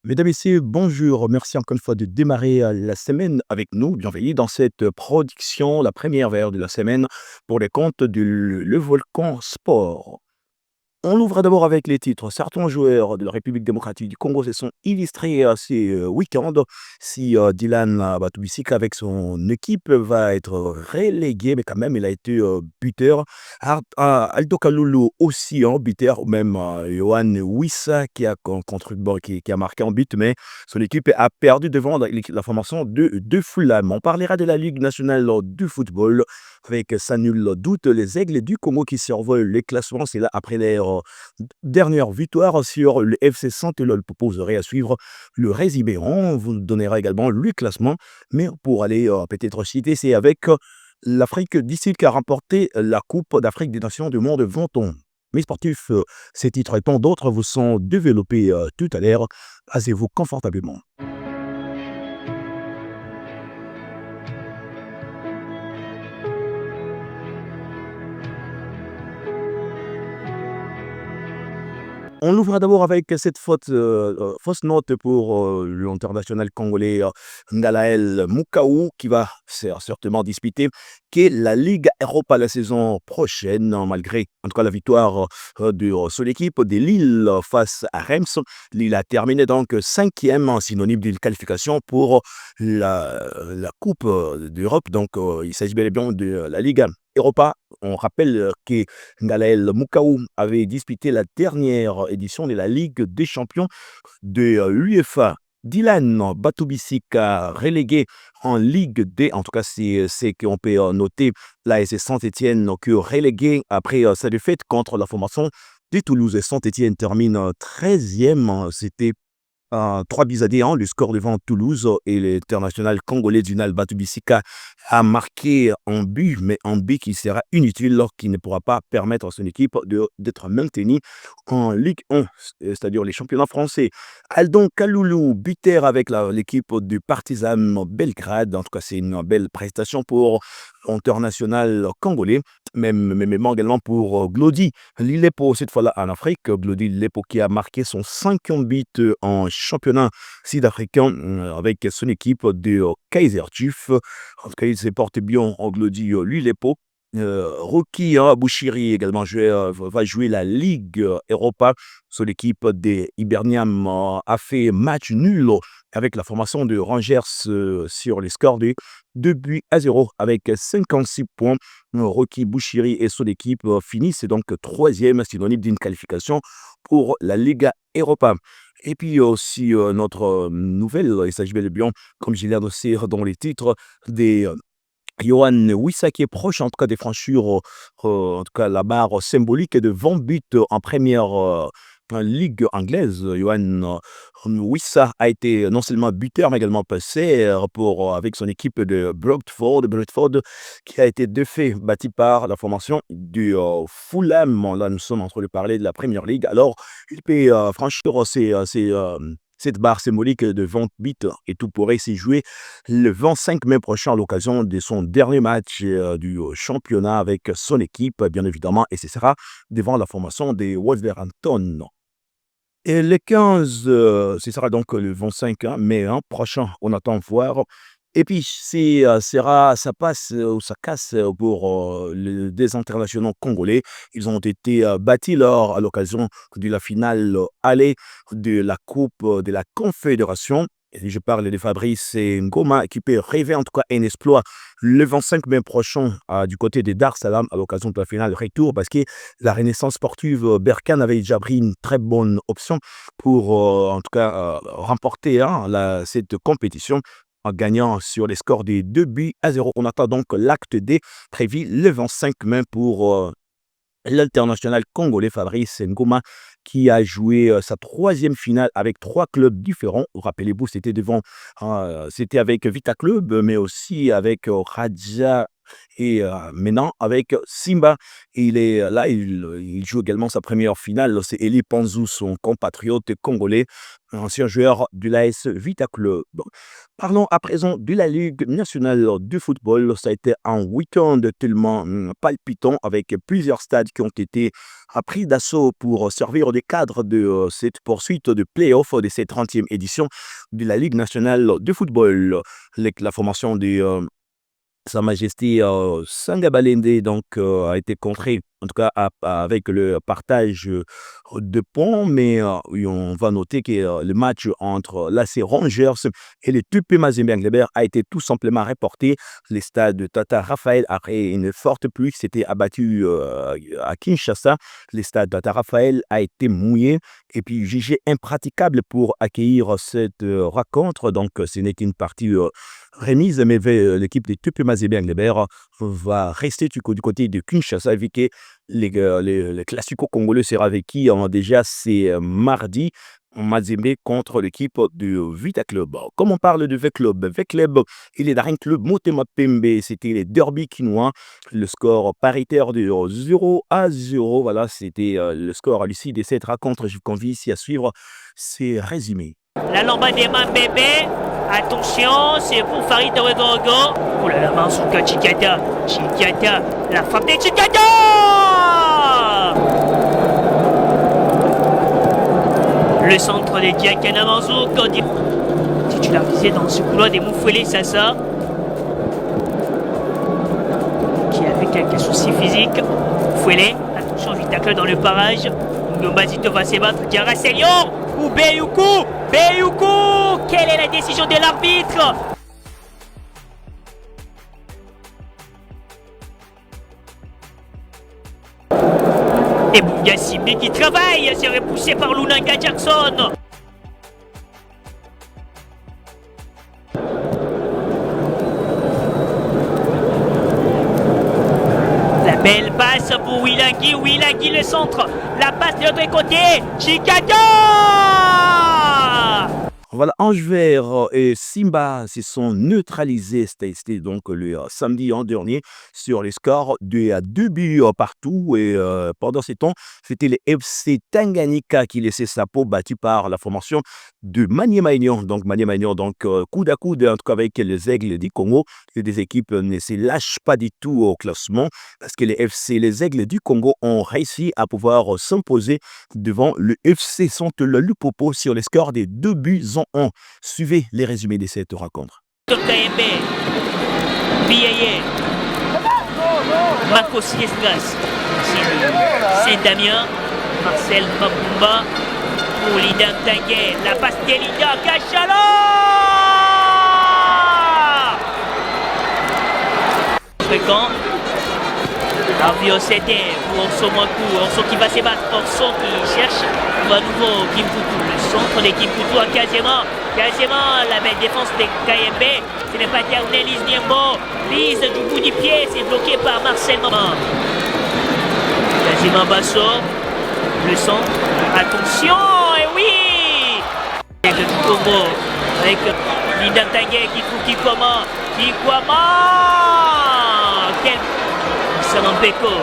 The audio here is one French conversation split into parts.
Mesdames, Messieurs, bonjour. Merci encore une fois de démarrer la semaine avec nous. Bienvenue dans cette production, la première vers de la semaine pour les comptes du Le Volcan Sport. On l'ouvre d'abord avec les titres. Certains joueurs de la République démocratique du Congo se sont illustrés ces week-ends. Si Dylan Batubisika avec son équipe va être relégué, mais quand même, il a été buteur. Aldo Kalulu aussi en buteur, ou même Johan Wissa qui a marqué en but, mais son équipe a perdu devant la formation de Fulham. On parlera de la Ligue nationale du football avec sans nul doute les Aigles du Congo qui survolent les classements. C'est là après leur dernière victoire sur le FC Saint-Eloi. Proposerai à suivre le résumé. On vous donnera également le classement. Mais pour aller peut-être citer, c'est avec l'Afrique du Sud qui a remporté la Coupe d'Afrique des Nations du monde Venton. Mes sportifs, ces titres et tant d'autres vous sont développés tout à l'heure. Asseyez-vous confortablement. On l'ouvre d'abord avec cette fausse note pour l'international congolais Ngalael Mukaou qui va certainement disputer que la Ligue Europa la saison prochaine, malgré en tout cas la victoire de son équipe de Lille face à Reims. Lille a terminé donc cinquième, synonyme d'une qualification pour la Coupe d'Europe. Donc il s'agit bel et bien de la Ligue Europa. On rappelle que Ngalael Mukaou avait disputé la dernière édition de la Ligue des champions de l'UEFA. Dylan Batubisika relégué en Ligue D, en tout cas c'est qu'on peut noter l'AS Saint-Etienne que relégué après sa défaite contre la formation de Toulouse. Saint-Etienne termine 13e, c'était 3 buts à 1, le score devant Toulouse et l'international congolais Dunal Batubisika a marqué un but, mais un but qui sera inutile, qui ne pourra pas permettre à son équipe d'être maintenue en Ligue 1, c'est-à-dire les championnats français. Aldon Kaloulou, buteur avec l'équipe du Partizan Belgrade. En tout cas, c'est une belle prestation pour l'international congolais, même également pour Glody Lilepo, cette fois-là en Afrique. Glody Lilepo qui a marqué son 5e but en championnat sud-africain avec son équipe de Kaiser Chiefs. En tout cas, il se porte bien en Glody Lilepo. Rocky Bouchiri également va jouer la Ligue Europa. Son équipe des Hibernians a fait match nul avec la formation de Rangers sur les scores de 2 buts à 0 avec 56 points. Rocky Bouchiri et son équipe finissent donc 3e, synonyme d'une qualification pour la Ligue Europa. Et puis aussi notre nouvelle, il s'agit bel et bien, comme je l'ai annoncé dans les titres, des Johan Wissa qui est proche en tout cas des franchir en tout cas la barre symbolique de 20 buts en première ligue anglaise. Johan Wissa a été non seulement buteur mais également passeur avec son équipe de Brentford qui a été de fait bâti par la formation du Fulham. Là nous sommes en train de parler de la Premier League. Alors il peut franchir cette barre symbolique de 20 buts et tout pourrait s'y jouer le 25 mai prochain à l'occasion de son dernier match du championnat avec son équipe, bien évidemment, et ce sera devant la formation des Wolverhampton. Et le 15, ce sera donc le 25 mai prochain, on attend voir. Et puis, si ça passe ou ça casse pour des internationaux congolais. Ils ont été battus lors à l'occasion de la finale aller de la Coupe de la Confédération. Et je parle de Fabrice Ngoma qui peut rêver en tout cas un exploit le 25 mai prochain du côté de Dar Salam à l'occasion de la finale retour parce que la Renaissance sportive Berkane avait déjà pris une très bonne option pour en tout cas remporter cette compétition en gagnant sur les scores des 2 buts à 0. On attend donc l'acte D prévu le 25 mai pour l'international congolais Fabrice Ngoma qui a joué sa 3e finale avec 3 clubs différents. Rappelez-vous, c'était avec Vita Club, mais aussi avec Raja et maintenant avec Simba. Il est là, il joue également sa première finale. C'est Eli Panzu, son compatriote congolais, ancien joueur de l'AS Vita Club. Parlons à présent de la Ligue nationale de football. Ça a été un week-end tellement palpitant avec plusieurs stades qui ont été pris d'assaut pour servir de cadre de cette poursuite de play-off de cette 30e édition de la Ligue nationale de football. La formation des sa Majesté Sanga Balende donc, a été contrée, en tout cas avec le partage de points, mais oui, on va noter que le match entre l'AC Rangers et les TP Mazembe Englebert a été tout simplement reporté. Le stade de Tata Raphaël, après une forte pluie, s'était abattu à Kinshasa. Le stade de Tata Raphaël a été mouillé et puis jugé impraticable pour accueillir cette rencontre. Donc, ce n'est qu'une partie remise, mais l'équipe des TP Mazembe Englebert va rester du côté de Kinshasa, vu que le Classico congolais sera vécu déjà c'est mardi. Mazembe contre l'équipe du Vita Club. Comme on parle de Vita Club, il est dans un club Motema Pembe. C'était les derby quinois. Le score paritaire de 0-0. Voilà, c'était le score à l'issue de cette rencontre. Je vous convie ici à suivre ces résumés. La lambade des mains bébé. Attention, c'est pour Farid Ouedraogo. Oh là là, Mansuka Chikata. Chikata. La frappe des Chikata. Le centre des Diakana Mansouk, titularisé dans ce couloir des Moufouélé Sassa, qui avait quelques soucis physiques. Moufouélé, attention, Vitacle dans le barrage. Ngomazito va se battre. Diarra Senior ou Beyoukou. Beyoukou, quelle est la décision de l'arbitre? Et Bunga Simbi qui travaille, c'est repoussé par Lunanga Jackson. La belle passe pour Wilangui, Wilangui le centre, la passe de l'autre côté, Chicago. Voilà, Ange Vert et Simba se sont neutralisés, c'était donc le samedi en dernier, sur les scores de 2 buts partout. Et pendant ce temps, c'était le FC Tanganyika qui laissait sa peau battue par la formation de Maniema Union. Donc Maniema Union, donc coude à coude, en tout cas avec les Aigles du Congo. Les deux équipes ne se lâchent pas du tout au classement parce que les Aigles du Congo ont réussi à pouvoir s'imposer devant le FC Centre Lupopo sur les scores des 2 buts en 1. Suivez les résumés de cette rencontre. KMB, Biaye, Marco Siesgas, Saint-Damien, Marcel Mabumba, pour Linda Tanguay, la passe d'Elinda Kachala. Fréquent, Arvio c'était pour Orso Mwaku, Orso qui va se battre, Orso qui cherche, à nouveau Kimputu, le centre de Kimputu à Kazema, la belle défense de KMB, ce n'est pas Diagne Lise Niembo, Lise du bout du pied, c'est bloqué par Marcel Maman. Kazema Basso, le centre, attention, et oui, avec le Congo, avec Linda Tanguay qui trouve Kikwama, quel Samambeko,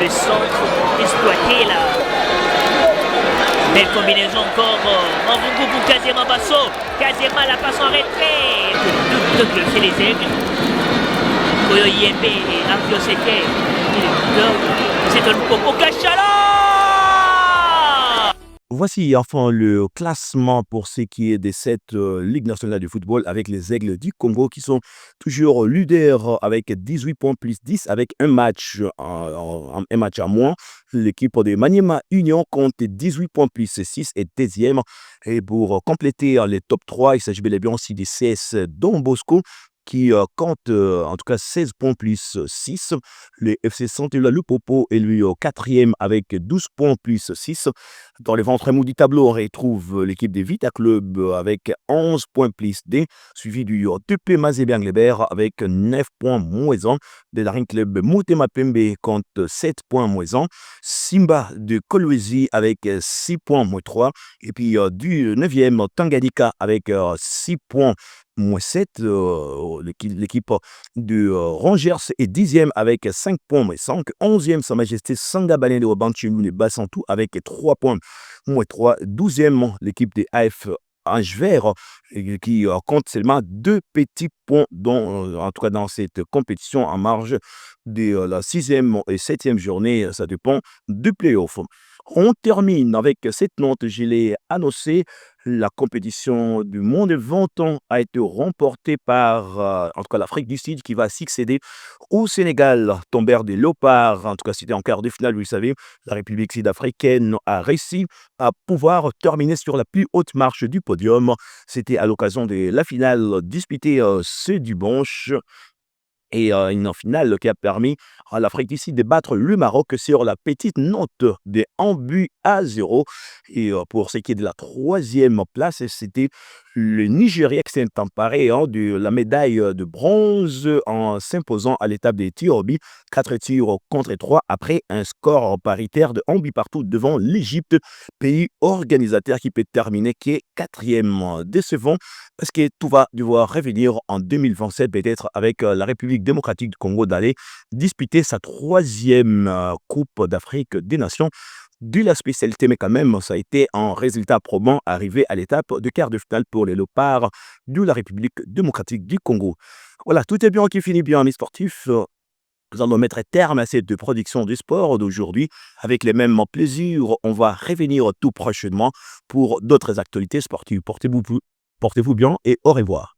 le centre exploité là. Belle combinaison encore. Mavungu pour Kazema Basso. Kazema la passe en retrait. Le fait les aigles. Koyo Yembe et Arvio Sete. C'est un Coco Kachala. Voici enfin le classement pour ce qui est de cette Ligue nationale de football avec les Aigles du Congo qui sont toujours leaders avec 18 points plus 10 avec un match à moins. L'équipe de Maniema Union compte 18 points plus 6 et deuxième. Et pour compléter les top 3, il s'agit bel et bien aussi du CS Don Bosco qui compte en tout cas 16 points plus 6. Le FC Santula Lupopo est lui au quatrième avec 12 points plus 6. Dans les ventres mous du tableau, on retrouve l'équipe des Vita Club avec 11 points plus 2, suivi du TP Mazembe Englebert avec 9 points moins 1. De la Club Motema Pembe compte 7 points moins 1. Simba de Kolwezi avec 6 points moins 3. Et puis du 9e Tanganyika avec 6 points -7. L'équipe de Rangers est 10e avec 5 points -5. 11e, Sa Majesté Sangabalé de Banchelu Bassantou avec 3 points -3. 12e, l'équipe des AF Ange Vert qui compte seulement 2 petits points en tout cas dans cette compétition en marge de la 6e et 7e journée. Ça dépend du play-off. On termine avec cette note, je l'ai annoncé. La compétition du moins de 20 ans a été remportée par, en tout cas, l'Afrique du Sud qui va succéder au Sénégal, tombeur des Léopards. En tout cas, c'était en quart de finale, vous le savez. La République sud-africaine a réussi à pouvoir terminer sur la plus haute marche du podium. C'était à l'occasion de la finale disputée ce dimanche. Et une finale qui a permis à l'Afrique du Sud de battre le Maroc sur la petite note de 1-0. Et pour ce qui est de la 3e place, c'était le Nigeria qui s'est emparé de la médaille de bronze en s'imposant à l'étape des tirs au but, 4 tirs contre 3 après un score paritaire de 1 but partout devant l'Égypte, pays organisateur qui peut terminer qui est 4e. Décevant parce que tout va devoir revenir en 2027 peut-être avec la République démocratique du Congo d'aller disputer sa 3e Coupe d'Afrique des Nations. De la spécialité, mais quand même, ça a été un résultat probant arrivé à l'étape de quart de finale pour les Léopards de la République démocratique du Congo. Voilà, tout est bien qui finit bien, amis sportifs. Nous allons mettre terme à cette production du sport d'aujourd'hui. Avec les mêmes plaisirs, on va revenir tout prochainement pour d'autres actualités sportives. Portez-vous bien et au revoir.